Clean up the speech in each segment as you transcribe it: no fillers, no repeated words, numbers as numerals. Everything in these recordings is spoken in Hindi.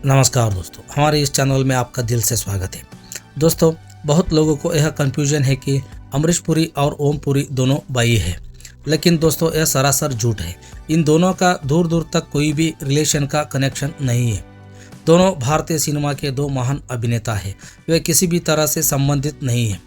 नमस्कार दोस्तों, हमारे इस चैनल में आपका दिल से स्वागत है। दोस्तों, बहुत लोगों को यह कन्फ्यूजन है कि अमरीश पुरी और ओम पुरी दोनों भाई है, लेकिन दोस्तों यह सरासर झूठ है। इन दोनों का दूर दूर तक कोई भी रिलेशन का कनेक्शन नहीं है। दोनों भारतीय सिनेमा के दो महान अभिनेता हैं। वे किसी भी तरह से संबंधित नहीं है।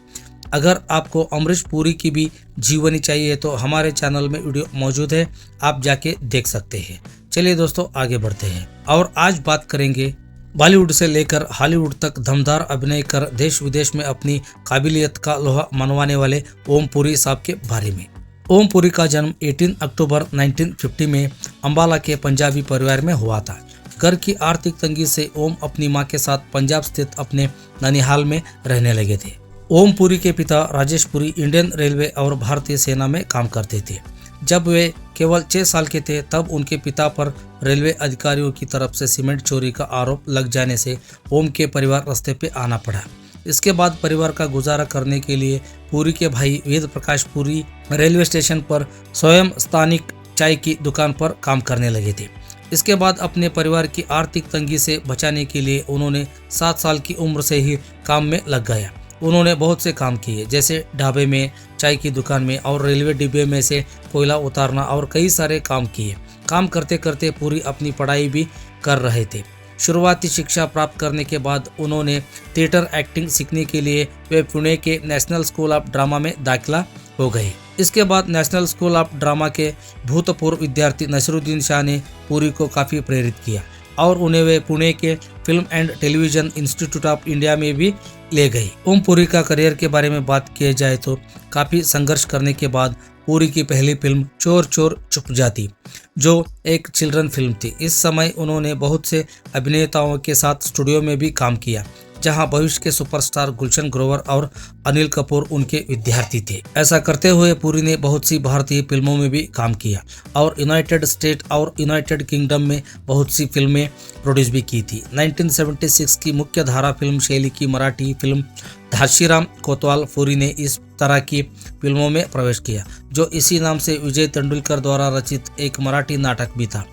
अगर आपको अमरीश पुरी की भी जीवनी चाहिए तो हमारे चैनल में वीडियो मौजूद है, आप जाके देख सकते हैं। चलिए दोस्तों, आगे बढ़ते हैं और आज बात करेंगे बॉलीवुड से लेकर हॉलीवुड तक धमदार अभिनय कर देश विदेश में अपनी काबिलियत का लोहा मनवाने वाले ओम पुरी साहब के बारे में। ओम पुरी का जन्म 18 अक्टूबर 1950 में अंबाला के पंजाबी परिवार में हुआ था। घर की आर्थिक तंगी से ओम अपनी मां के साथ पंजाब स्थित अपने ननिहाल में रहने लगे थे। ओम पुरी के पिता राजेश पुरी इंडियन रेलवे और भारतीय सेना में काम करते थे। जब वे केवल 6 साल के थे तब उनके पिता पर रेलवे अधिकारियों की तरफ से सीमेंट चोरी का आरोप लग जाने से ओम के परिवार रास्ते पे आना पड़ा। इसके बाद परिवार का गुजारा करने के लिए पुरी के भाई वेद प्रकाश पुरी रेलवे स्टेशन पर स्वयं स्थानिक चाय की दुकान पर काम करने लगे थे। इसके बाद अपने परिवार की आर्थिक तंगी से बचाने के लिए उन्होंने 7 साल की उम्र से ही काम में लग गया। उन्होंने बहुत से काम किए, जैसे ढाबे में, चाय की दुकान में और रेलवे डिब्बे में से कोयला उतारना और कई सारे काम किए। काम करते करते पूरी अपनी पढ़ाई भी कर रहे थे। शुरुआती शिक्षा प्राप्त करने के बाद उन्होंने थिएटर एक्टिंग सीखने के लिए वे पुणे के नेशनल स्कूल ऑफ ड्रामा में दाखिला हो गए। इसके बाद नेशनल स्कूल ऑफ ड्रामा के भूतपूर्व विद्यार्थी नसीरुद्दीन शाह ने पुरी को काफ़ी प्रेरित किया और उन्हें वे पुणे के film and television institute of India में भी ले गए। ओम पुरी का करियर के बारे में बात किया जाए तो काफ़ी संघर्ष करने के बाद पुरी की पहली फिल्म चोर चोर चुप जाती, जो एक चिल्ड्रन फिल्म थी। इस समय उन्होंने बहुत से अभिनेताओं के साथ स्टूडियो में भी काम किया, जहां भविष्य के सुपरस्टार गुलशन ग्रोवर और अनिल कपूर उनके विद्यार्थी थे। ऐसा करते हुए पुरी ने बहुत सी भारतीय फिल्मों में भी काम किया और यूनाइटेड स्टेट और यूनाइटेड किंगडम में बहुत सी फिल्में प्रोड्यूस भी की थी। 1976 की मुख्य धारा फिल्म शैली की मराठी फिल्म घाशीराम कोतवाल पुरी ने इस तरह की फिल्मों में प्रवेश किया, जो इसी नाम से विजय तेंदुलकर द्वारा रचित एक मराठी नाटक भी था।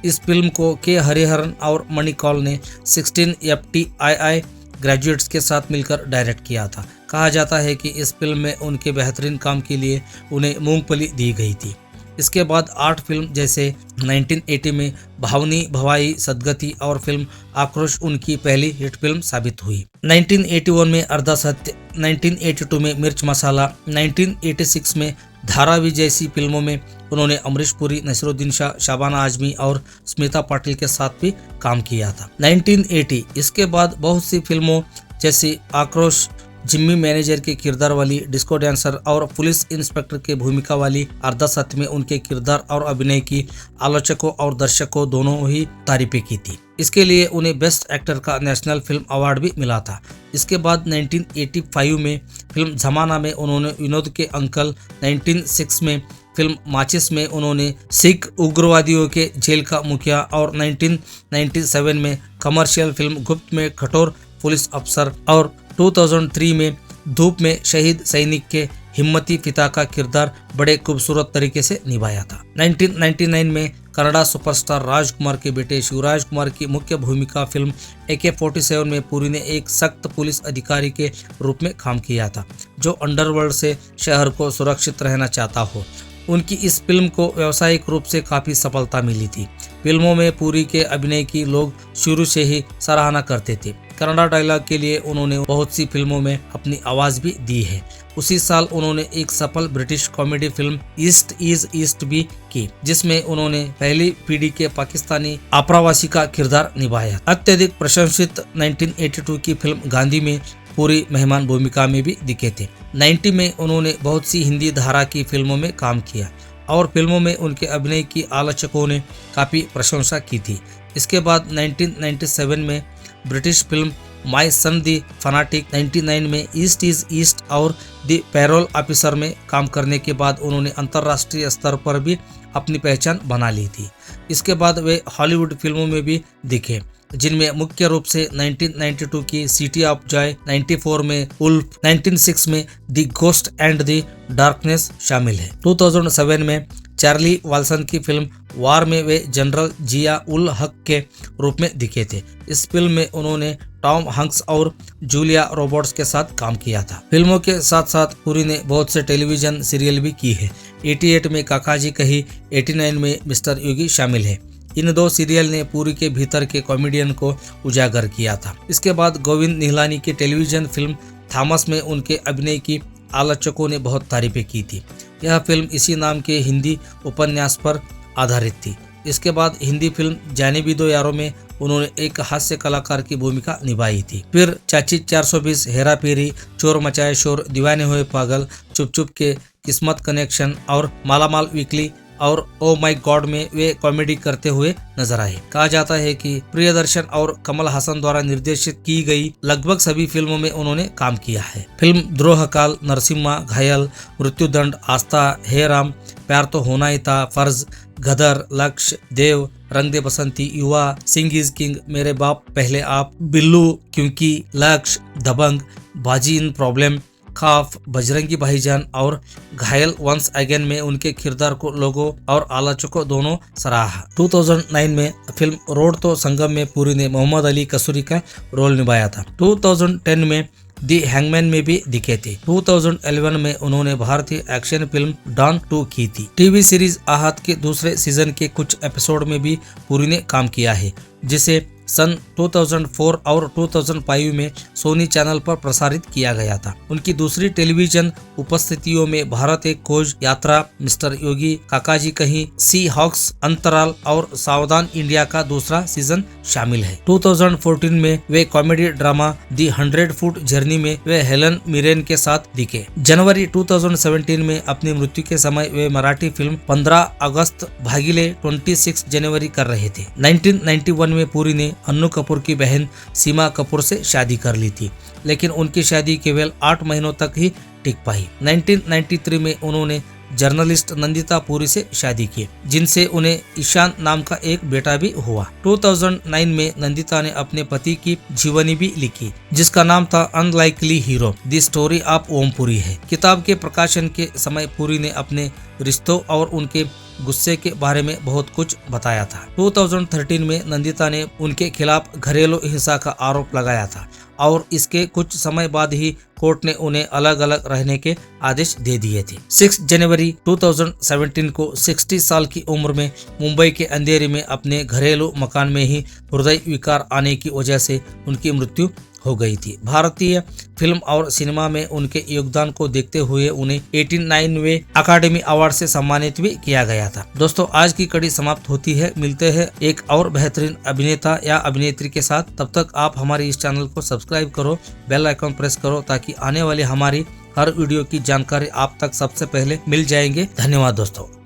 इस फिल्म को के हरिहरन और मणि कौल ने 16 FTII ग्रेजुएट्स के साथ मिलकर डायरेक्ट किया था। कहा जाता है कि इस फिल्म में उनके बेहतरीन काम के लिए उन्हें मूंगफली दी गई थी। इसके बाद 8 फिल्म जैसे 1980 में भावनी भवाई सदगति और फिल्म आक्रोश उनकी पहली हिट फिल्म साबित हुई। 1981 में अर्धा सत्य, 1982 में मिर्च मसाला, 1986 में धारावी जैसी फिल्मों में उन्होंने अमरीश पुरी, नसीरुद्दीन शाह, शाबाना आजमी और स्मिता पाटिल के साथ भी काम किया था। 1980 इसके बाद बहुत सी फिल्मों जैसे आक्रोश, जिम्मी मैनेजर के किरदार वाली डिस्को डांसर और पुलिस इंस्पेक्टर के भूमिका वाली अर्धा सत्य में उनके किरदार और अभिनय की आलोचकों और दर्शकों दोनों ही तारीफें की थी। इसके लिए उन्हें बेस्ट एक्टर का नेशनल फिल्म अवार्ड भी मिला था। इसके बाद 1985 में फिल्म जमाना में उन्होंने विनोद के अंकल, 1996 में फिल्म माचिस में उन्होंने सिख उग्रवादियों के जेल का मुखिया और 1997 में कमर्शियल फिल्म गुप्त में कठोर पुलिस अफसर और 2003 में धूप में शहीद सैनिक के हिम्मती पिता का किरदार बड़े खूबसूरत तरीके से निभाया था। 1999 में कन्नड़ा सुपरस्टार राजकुमार के बेटे शिवराज कुमार की मुख्य भूमिका फिल्म AK-47 में पुरी ने एक सख्त पुलिस अधिकारी के रूप में काम किया था, जो अंडरवर्ल्ड से शहर को सुरक्षित रहना चाहता हो। उनकी इस फिल्म को व्यावसायिक रूप से काफ़ी सफलता मिली थी। फिल्मों में पुरी के अभिनय की लोग शुरू से ही सराहना करते थे। कन्नड़ा डायलॉग के लिए उन्होंने बहुत सी फिल्मों में अपनी आवाज़ भी दी है। उसी साल उन्होंने एक सफल British comedy film east is east भी की, जिसमें उन्होंने पहली पीढ़ी के पाकिस्तानी आप्रवासी का किरदार निभाया। अत्यधिक प्रशंसित 1982 की फिल्म गांधी में पूरी मेहमान भूमिका में भी दिखे थे। 90 में उन्होंने बहुत सी हिंदी धारा की फिल्मों में काम किया और फिल्मों में उनके अभिनय की आलोचकों ने काफ़ी प्रशंसा की थी। इसके बाद 1997 में British film my son the fanatic, 99 में ईस्ट इज ईस्ट और दी पैरोल ऑफिसर में काम करने के बाद उन्होंने अंतर्राष्ट्रीय स्तर पर भी अपनी पहचान बना ली थी। इसके बाद वे हॉलीवुड फिल्मों में भी दिखे, जिनमें मुख्य रूप से 1992 की सिटी ऑफ जॉय, 94 में उल्फ, 1996 में the ghost and the darkness शामिल है। 2007 में चार्ली वाल्सन की फिल्म वार में वे जनरल जिया उल हक के रूप में दिखे थे। इस फिल्म में उन्होंने टॉम हंक्स और जूलिया रॉबर्ट्स के साथ काम किया था। फिल्मों के साथ साथ पुरी ने बहुत से टेलीविजन सीरियल भी की है। 88 में काकाजी कही, 89 में मिस्टर योगी शामिल है। इन दो सीरियल ने पुरी के भीतर के कॉमेडियन को उजागर किया था। इसके बाद गोविंद निहलानी की टेलीविजन फिल्म थॉमस में उनके अभिनय की आलोचकों ने बहुत तारीफें की थी। यह फिल्म इसी नाम के हिंदी उपन्यास पर आधारित थी। इसके बाद हिंदी फिल्म जाने भी दो यारों में उन्होंने एक हास्य कलाकार की भूमिका निभाई थी। फिर चाची 420, हेरा फेरी, चोर मचाए शोर, दीवाने हुए पागल, चुप चुप के, किस्मत कनेक्शन और मालामाल वीकली और ओ माय गॉड में वे कॉमेडी करते हुए नजर आए। कहा जाता है कि प्रियदर्शन और कमल हासन द्वारा निर्देशित की गई लगभग सभी फिल्मों में उन्होंने काम किया है। फिल्म द्रोहकाल, नरसिम्हा, घायल, मृत्युदंड, आस्था, हे राम, प्यार तो होना ही था, फर्ज, गदर, लक्ष्य, देव, रंग दे बसंती, युवा, सिंह इज किंग, मेरे बाप पहले आप, बिल्लू, क्योंकि, लक्ष्य, दबंग, बाजी इन प्रॉब्लम, खाफ, बजरंगी भाईजान और घायल वंस अगेन में उनके किरदार को लोगों और आलोचकों दोनों सराहा। 2009 में फिल्म रोड तो संगम में पुरी ने मोहम्मद अली कसूरी का रोल निभाया था। 2010 में दी हैंगमैन में भी दिखे थे। 2011 में उन्होंने भारतीय एक्शन फिल्म डॉन 2 की थी। टीवी सीरीज आहत के दूसरे सीजन के कुछ एपिसोड में भी पुरी ने काम किया है, जिसे सन 2004 और 2005 में सोनी चैनल पर प्रसारित किया गया था। उनकी दूसरी टेलीविजन उपस्थितियों में भारत एक खोज यात्रा, मिस्टर योगी, काकाजी कहीं, सी हॉक्स, अंतराल और सावधान इंडिया का दूसरा सीजन शामिल है। 2014 में वे कॉमेडी ड्रामा दी 100 फुट जर्नी में वे हेलन मिरेन के साथ दिखे। जनवरी 2017 में अपनी मृत्यु के समय वे मराठी फिल्म 15 अगस्त भागिले 26 जनवरी कर रहे थे। 1991 में पुरी ने अन्नू कपूर की बहन सीमा कपूर से शादी कर ली थी, लेकिन उनकी शादी केवल 8 महीनों तक ही टिक पाई। 1993 में उन्होंने जर्नलिस्ट नंदिता पुरी से शादी की, जिनसे उन्हें ईशान नाम का एक बेटा भी हुआ। 2009 में नंदिता ने अपने पति की जीवनी भी लिखी, जिसका नाम था unlikely hero, the story of Om Puri है। किताब के प्रकाशन के समय पुरी ने अपने रिश्तों और उनके गुस्से के बारे में बहुत कुछ बताया था। 2013 में नंदिता ने उनके खिलाफ घरेलू हिंसा का आरोप लगाया था और इसके कुछ समय बाद ही कोर्ट ने उन्हें अलग अलग रहने के आदेश दे दिए थे। 6 जनवरी 2017 को 60 साल की उम्र में मुंबई के अंधेरी में अपने घरेलू मकान में ही हृदय विकार आने की वजह से उनकी मृत्यु हो गई थी। भारतीय फिल्म और सिनेमा में उनके योगदान को देखते हुए उन्हें 89वें अकादमी अवार्ड से सम्मानित भी किया गया था। दोस्तों, आज की कड़ी समाप्त होती है। मिलते हैं एक और बेहतरीन अभिनेता या अभिनेत्री के साथ। तब तक आप हमारे इस चैनल को सब्सक्राइब करो, बेल आइकन प्रेस करो, ताकि आने वाली हमारी हर वीडियो की जानकारी आप तक सबसे पहले मिल जाएंगे। धन्यवाद दोस्तों।